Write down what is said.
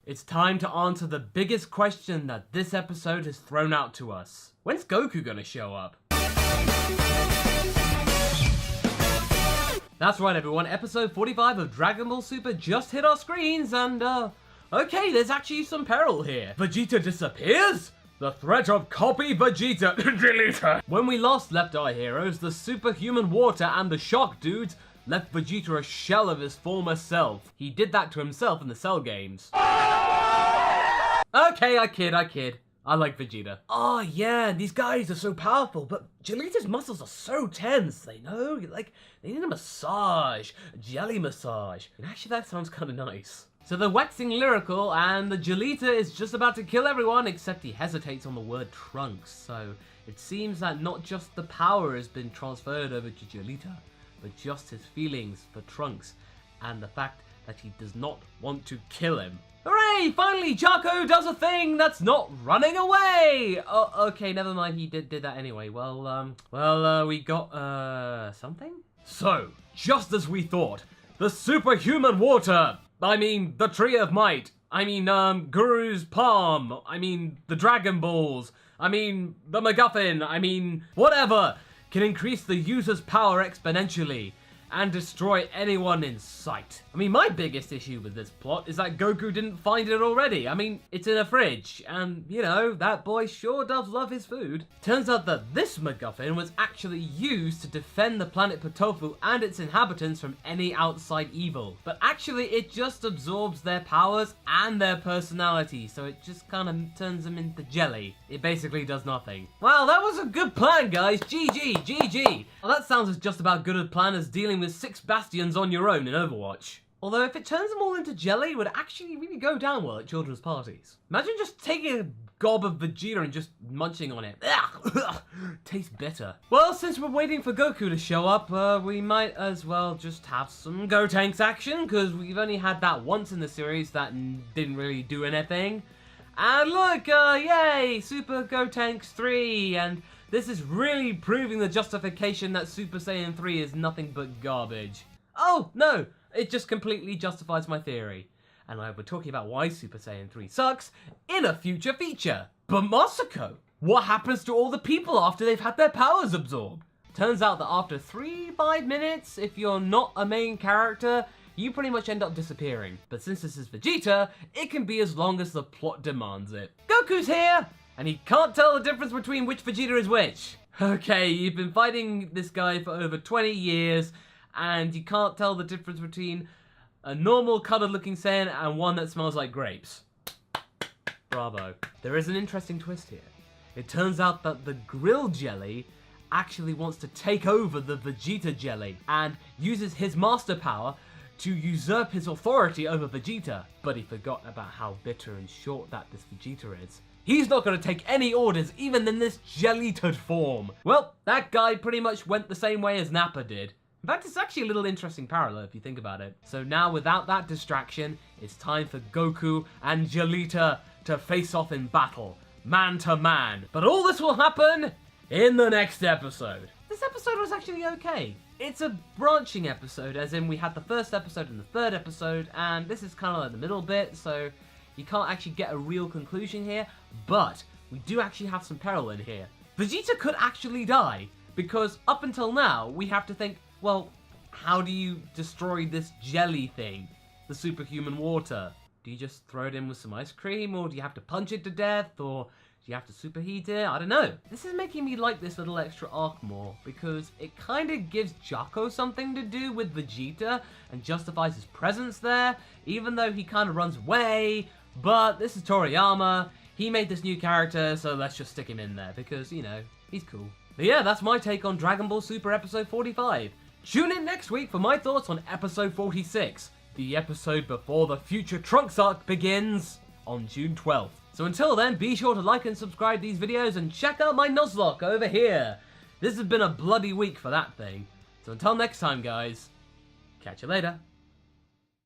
It's time to answer the biggest question that this episode has thrown out to us. When's Goku gonna show up? That's right everyone, episode 45 of Dragon Ball Super just hit our screens and okay, there's actually some peril here. Vegeta disappears? The threat of copy-vegeta deleter. When we last left our heroes, the superhuman water and the shock dudes left Vegeta a shell of his former self. He did that to himself in the Cell games. Okay, I kid. I like Vegeta. Oh yeah, these guys are so powerful, but Jelita's muscles are so tense, they need a massage, a jelly massage. And actually that sounds kind of nice. So they're waxing lyrical, and the Jelita is just about to kill everyone, except he hesitates on the word Trunks. So it seems that not just the power has been transferred over to Jelita, but just his feelings for Trunks, and the fact that he does not want to kill him. Hooray! Finally, Jaco does a thing that's not running away! Oh, okay, never mind, he did that anyway. We got, something? So, just as we thought, the superhuman water! the Tree of Might. Guru's palm. The Dragon Balls. The MacGuffin. Whatever! Can increase the user's power exponentially and destroy anyone in sight. My biggest issue with this plot is that Goku didn't find it already. It's in a fridge, and, that boy sure does love his food. Turns out that this MacGuffin was actually used to defend the planet Potofu and its inhabitants from any outside evil. But actually, it just absorbs their powers and their personality, so it just kind of turns them into jelly. It basically does nothing. Well, that was a good plan, guys. GG. Well, that sounds just about good a plan as dealing with 6 bastions on your own in Overwatch. Although if it turns them all into jelly, it would actually really go down well at children's parties. Imagine just taking a gob of Vegeta and just munching on it. Tastes bitter. Well, since we're waiting for Goku to show up, we might as well just have some Gotenks action, because we've only had that once in the series that didn't really do anything. And look, yay, Super Gotenks 3, and this is really proving the justification that Super Saiyan 3 is nothing but garbage. Oh, no! It just completely justifies my theory. And I will be talking about why Super Saiyan 3 sucks in a future feature. But Masako, what happens to all the people after they've had their powers absorbed? Turns out that after 3-5 minutes, if you're not a main character, you pretty much end up disappearing. But since this is Vegeta, it can be as long as the plot demands it. Goku's here! And he can't tell the difference between which Vegeta is which. Okay, you've been fighting this guy for over 20 years, and you can't tell the difference between a normal colored looking Saiyan and one that smells like grapes. Bravo. There is an interesting twist here. It turns out that the Grill Jelly actually wants to take over the Vegeta Jelly and uses his master power to usurp his authority over Vegeta. But he forgot about how bitter and short that this Vegeta is. He's not going to take any orders, even in this jelly-tud form. Well, that guy pretty much went the same way as Nappa did. In fact, it's actually a little interesting parallel if you think about it. So now, without that distraction, it's time for Goku and Jelita to face off in battle, man to man. But all this will happen in the next episode. This episode was actually okay. It's a branching episode, as in we had the first episode and the third episode, and this is kind of like the middle bit, so you can't actually get a real conclusion here, but we do actually have some peril in here. Vegeta could actually die, because up until now, we have to think, well, how do you destroy this jelly thing? The superhuman water? Do you just throw it in with some ice cream, or do you have to punch it to death, or do you have to superheat it? I don't know. This is making me like this little extra arc more, because it kind of gives Jaco something to do with Vegeta, and justifies his presence there, even though he kind of runs away. But this is Toriyama, he made this new character, so let's just stick him in there, because, he's cool. But yeah, that's my take on Dragon Ball Super episode 45. Tune in next week for my thoughts on episode 46, the episode before the future Trunks arc begins on June 12th. So until then, be sure to like and subscribe these videos and check out my Nuzlocke over here. This has been a bloody week for that thing. So until next time, guys, catch you later.